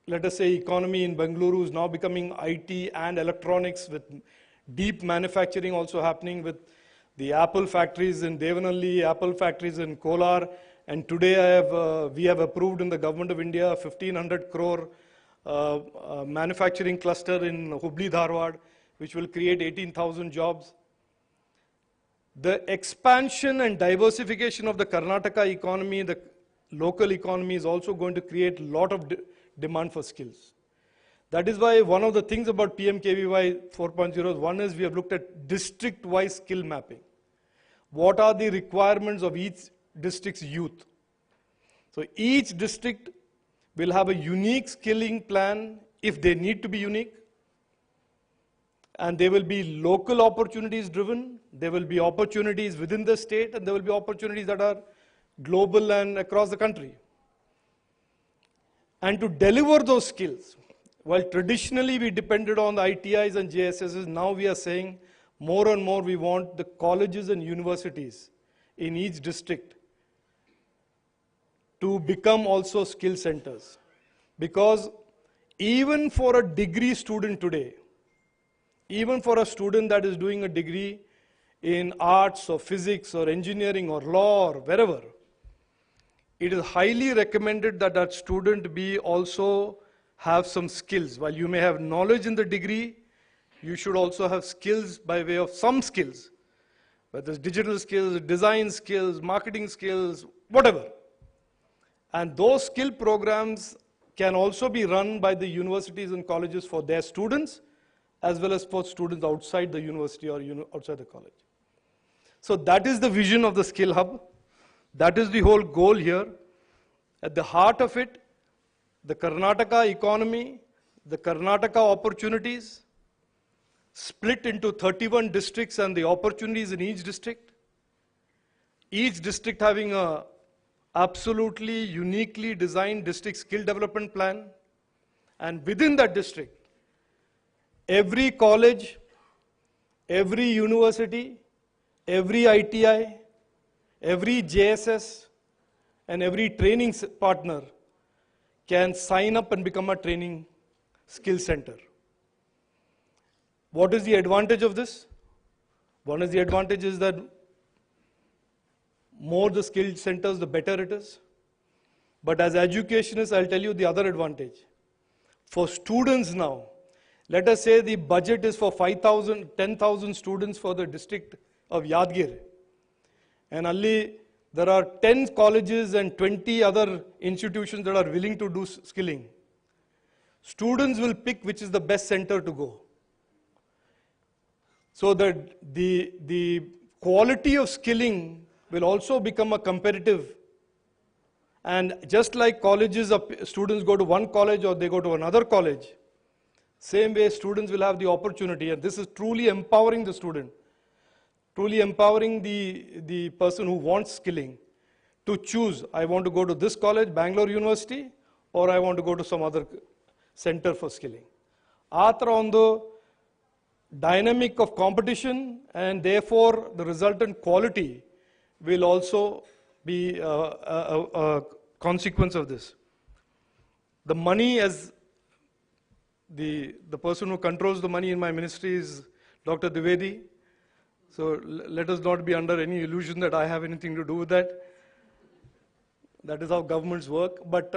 let us say, economy in Bengaluru is now becoming IT and electronics, with deep manufacturing also happening, with the Apple factories in Devanalli, Apple factories in Kolar, and today we have approved in the Government of India a 1,500 crore manufacturing cluster in Hubli, Dharwad, which will create 18,000 jobs. The expansion and diversification of the Karnataka economy, the local economy, is also going to create a lot of demand for skills. That is why one of the things about PMKVY 4.0, one is we have looked at district-wise skill mapping. What are the requirements of each district's youth? So each district will have a unique skilling plan if they need to be unique. And there will be local opportunities driven, there will be opportunities within the state, and there will be opportunities that are global and across the country. And to deliver those skills, while traditionally we depended on the ITIs and JSSs, now we are saying more and more we want the colleges and universities in each district to become also skill centers. Because even for a degree student today, even for a student that is doing a degree in arts or physics or engineering or law or wherever, it is highly recommended that that student be also have some skills. While you may have knowledge in the degree, you should also have skills by way of some skills, whether it's digital skills, design skills, marketing skills, whatever. And those skill programs can also be run by the universities and colleges for their students, as well as for students outside the university or outside the college. So that is the vision of the Skill Hub. That is the whole goal here. At the heart of it, the Karnataka economy, the Karnataka opportunities, split into 31 districts and the opportunities in each district having a absolutely uniquely designed district skill development plan. And within that district, every college, every university, every ITI, every JSS, and every training partner can sign up and become a training skill center. What is the advantage of this? One is the advantage is that more the skill centers, the better it is. But as educationists, I'll tell you the other advantage. For students now, let us say the budget is for 5,000, 10,000 students for the district of Yadgir. And only there are 10 colleges and 20 other institutions that are willing to do skilling. Students will pick which is the best center to go. So that the quality of skilling will also become a competitive. And just like colleges, students go to one college or they go to another college, same way students will have the opportunity, and this is truly empowering the student, truly empowering the person who wants skilling to choose, I want to go to this college, Bengaluru University, or I want to go to some other center for skilling. Atra on the dynamic of competition, and therefore the resultant quality will also be a consequence of this. The money, as the person who controls the money in my ministry is Dr. Dwivedi. So let us not be under any illusion that I have anything to do with that. That is how governments work. But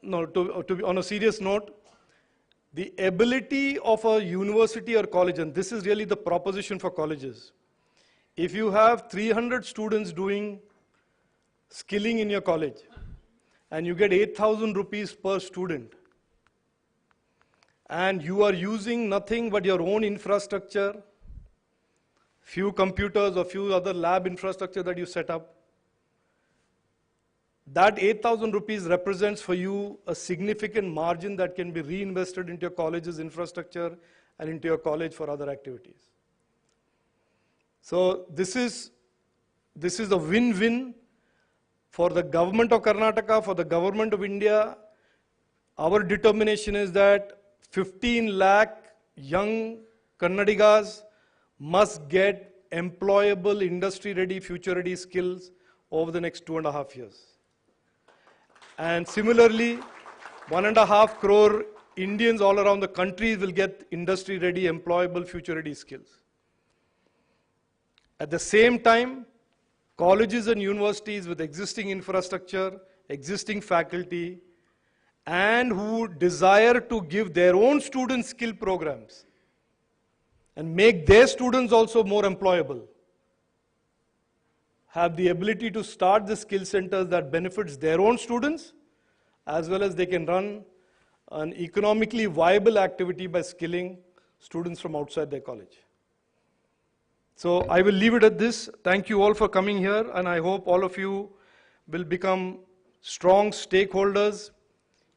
no, to be on a serious note, the ability of a university or college, and this is really the proposition for colleges. If you have 300 students doing skilling in your college, and you get 8,000 rupees per student, and you are using nothing but your own infrastructure, few computers or few other lab infrastructure that you set up, that 8,000 rupees represents for you a significant margin that can be reinvested into your college's infrastructure and into your college for other activities. So this is a win-win for the government of Karnataka, for the government of India. Our determination is that 15 lakh young Kannadigas must get employable, industry-ready, future-ready skills over the next 2.5 years. And similarly, 1.5 crore Indians all around the country will get industry-ready, employable, future-ready skills. At the same time, colleges and universities with existing infrastructure, existing faculty, and who desire to give their own students skill programs and make their students also more employable, have the ability to start the skill centers that benefits their own students, as well as they can run an economically viable activity by skilling students from outside their college. So I will leave it at this. Thank you all for coming here, and I hope all of you will become strong stakeholders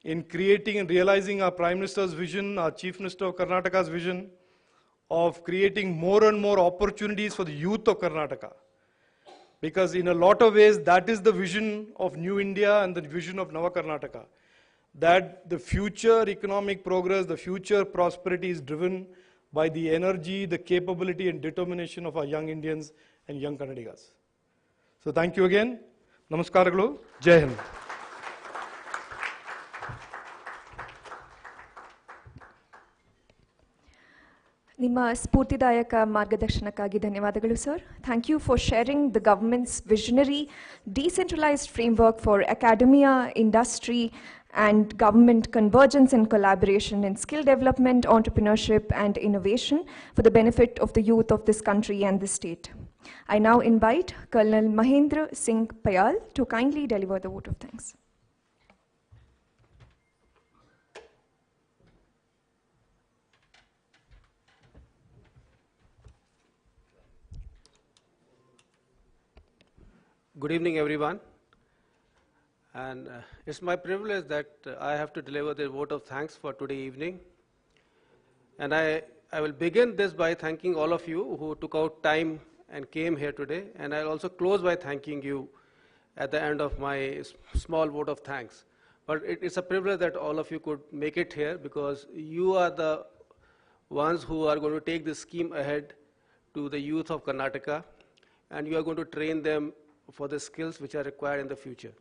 in creating and realizing our Prime Minister's vision, our Chief Minister of Karnataka's vision of creating more and more opportunities for the youth of Karnataka. Because in a lot of ways, that is the vision of New India and the vision of Nava Karnataka. That the future economic progress, the future prosperity is driven by the energy, the capability and determination of our young Indians and young Kannadigas. So thank you again. Namaskaraಗಳು. Jai Hind. ನಿಮ್ಮ ಸ್ಫೂರ್ತಿದಾಯಕ ಮಾರ್ಗದರ್ಶನಕ್ಕಾಗಿ ಧನ್ಯವಾದಗಳು sir. Thank you for sharing the government's visionary decentralized framework for academia, industry and government convergence and collaboration in skill development, entrepreneurship and innovation for the benefit of the youth of this country and the state. I now invite Colonel Mahendra Singh Payal to kindly deliver the vote of thanks. Good evening, everyone. And it's my privilege that I have to deliver the vote of thanks for today evening. And I will begin this by thanking all of you who took out time and came here today. And I'll also close by thanking you at the end of my small vote of thanks. But it's a privilege that all of you could make it here, because you are the ones who are going to take this scheme ahead to the youth of Karnataka, and you are going to train them for the skills which are required in the future.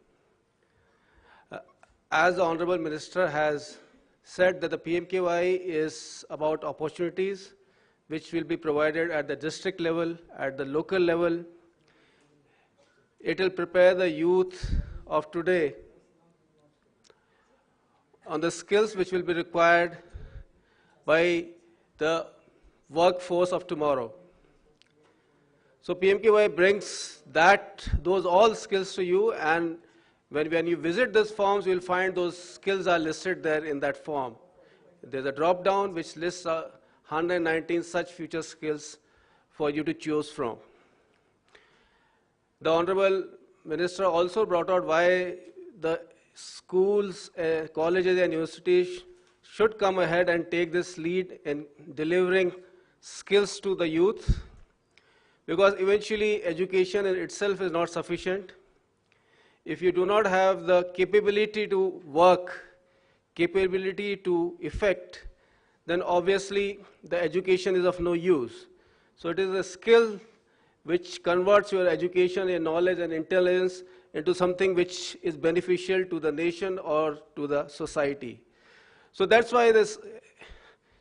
As the Honorable Minister has said, that the PMKY is about opportunities which will be provided at the district level, at the local level. It will prepare the youth of today on the skills which will be required by the workforce of tomorrow. So PMKY brings those all skills to you, and when you visit these forms, you will find those skills are listed there in that form. There's a drop-down which lists 119 such future skills for you to choose from. The Honorable Minister also brought out why the schools, colleges and universities should come ahead and take this lead in delivering skills to the youth. Because eventually education in itself is not sufficient. If you do not have the capability to work, capability to effect, then obviously the education is of no use. So it is a skill which converts your education and knowledge and intelligence into something which is beneficial to the nation or to the society. So that's why this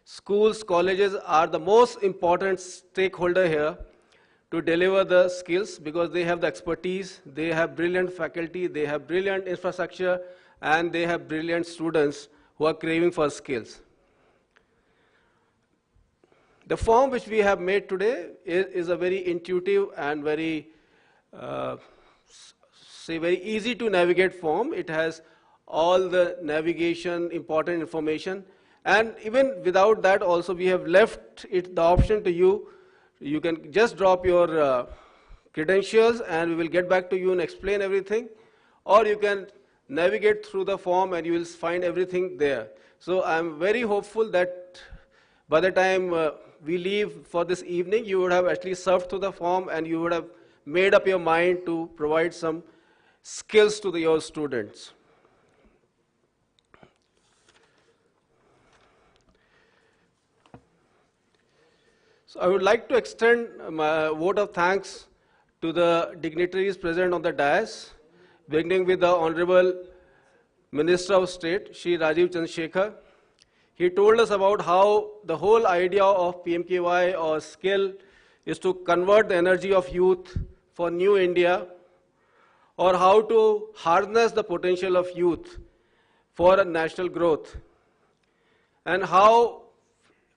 schools, colleges are the most important stakeholder here to deliver the skills, because they have the expertise, they have brilliant faculty, they have brilliant infrastructure, and they have brilliant students who are craving for skills. The form which we have made today is a very intuitive and very easy to navigate form. It has all the navigation, important information, and even without that also we have left it the option to you. You can just drop your credentials and we will get back to you and explain everything, or you can navigate through the form and you will find everything there. So I'm very hopeful that by the time we leave for this evening, you would have at least surfed through the form and you would have made up your mind to provide some skills to your students. So I would like to extend my vote of thanks to the dignitaries present on the dais, beginning with the Honorable Minister of State, Shri Rajiv Chandrasekhar. He told us about how the whole idea of PMKY or skill is to convert the energy of youth for new India, or how to harness the potential of youth for national growth. And how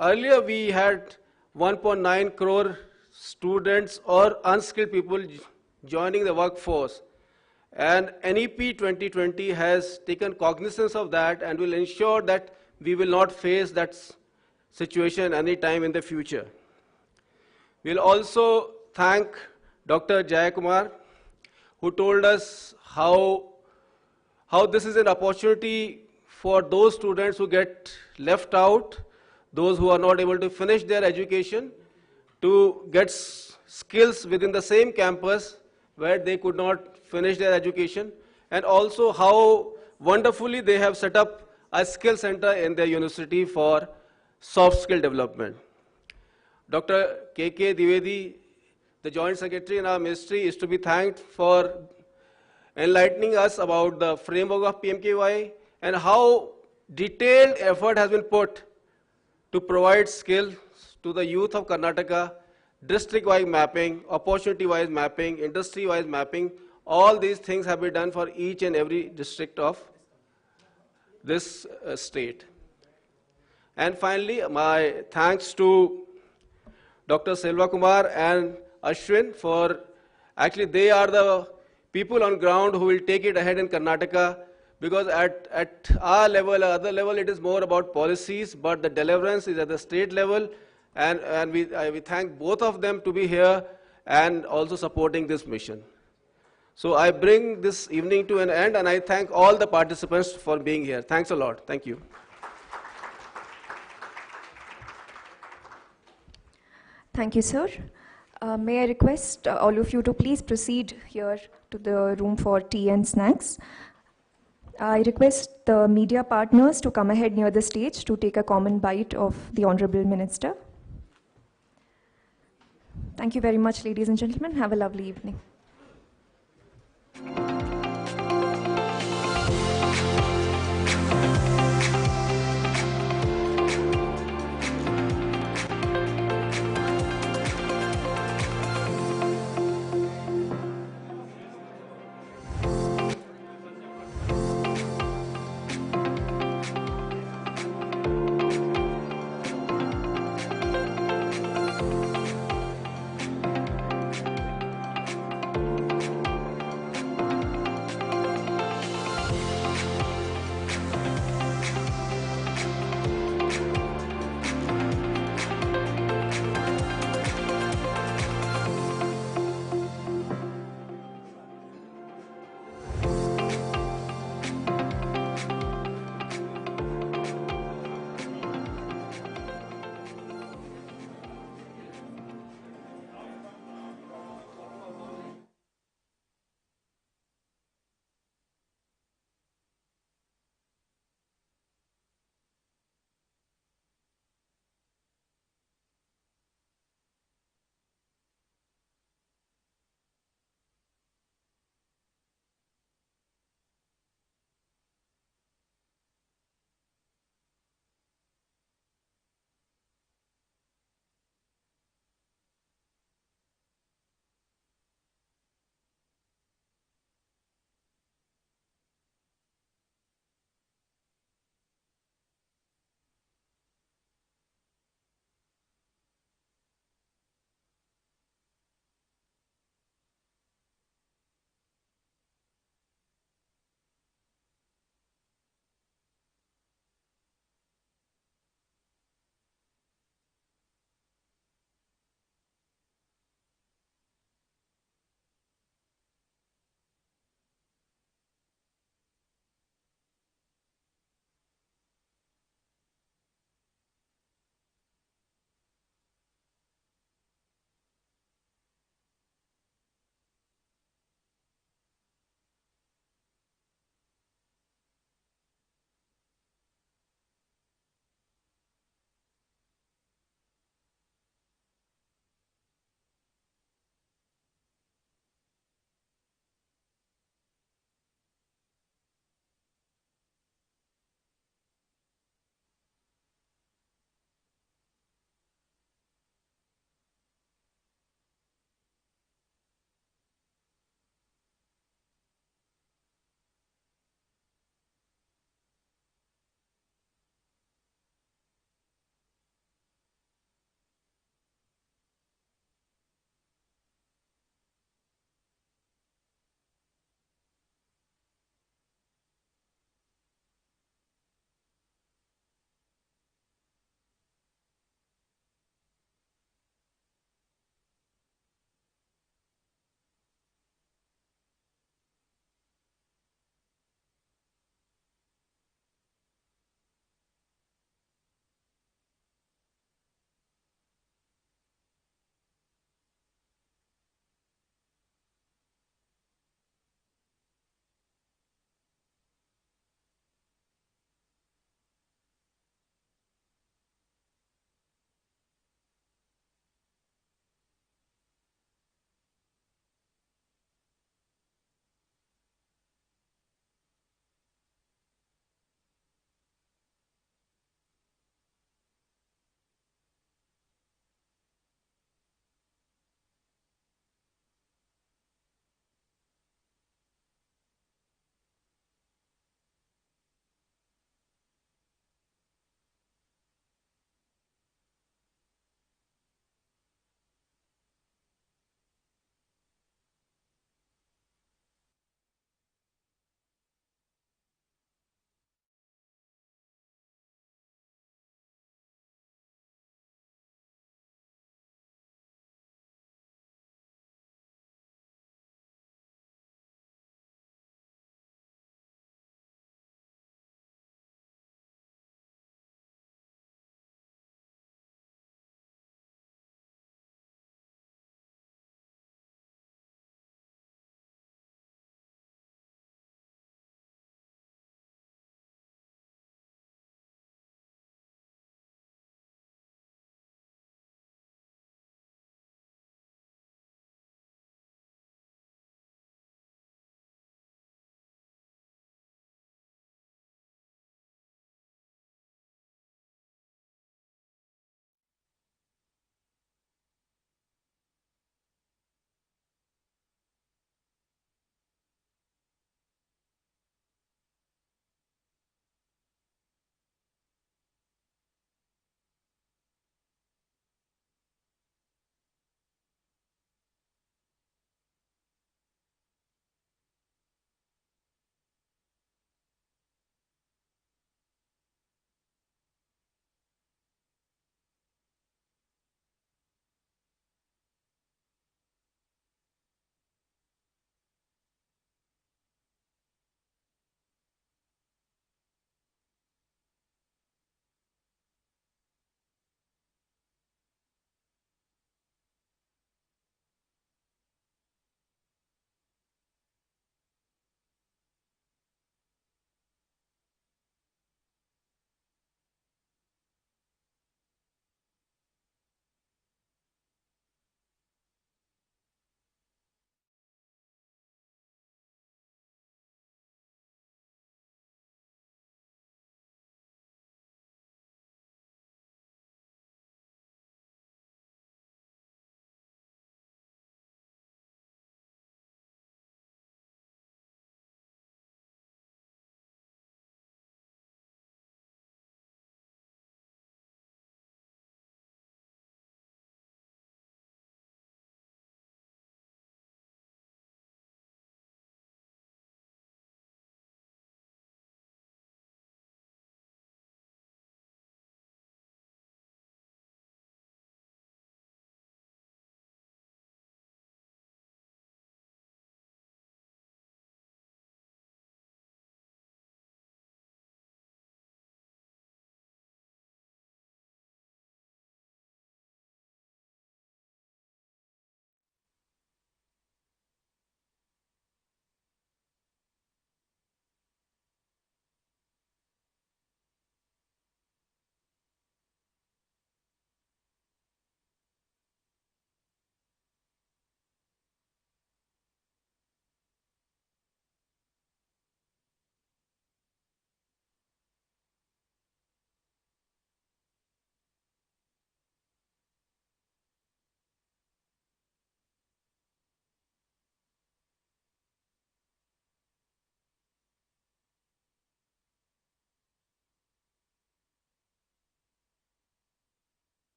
earlier we had 1.9 crore students or unskilled people joining the workforce. And NEP 2020 has taken cognizance of that and will ensure that we will not face that situation any time in the future. We'll also thank Dr. Jayakumar, who told us how this is an opportunity for those students who get left out, those who are not able to finish their education, to get skills within the same campus where they could not finish their education, and also how wonderfully they have set up a skill center in their university for soft skill development. Dr. K.K. Dwivedi, the Joint Secretary in our ministry, is to be thanked for enlightening us about the framework of PMKY and how detailed effort has been put to provide skills to the youth of Karnataka, district-wise mapping, opportunity-wise mapping, industry-wise mapping. All these things have been done for each and every district of this state. And finally, my thanks to Dr. Selva Kumar and Ashwin for, actually they are the people on ground who will take it ahead in Karnataka, because at our level, other level, it is more about policies, but the deliverance is at the state level, and we thank both of them to be here and also supporting this mission. So I bring this evening to an end, and I thank all the participants for being here. Thanks a lot. Thank you. Thank you, sir. May I request all of you to please proceed here to the room for tea and snacks. I request the media partners to come ahead near the stage to take a common bite of the Honorable Minister. Thank you very much, ladies and gentlemen. Have a lovely evening.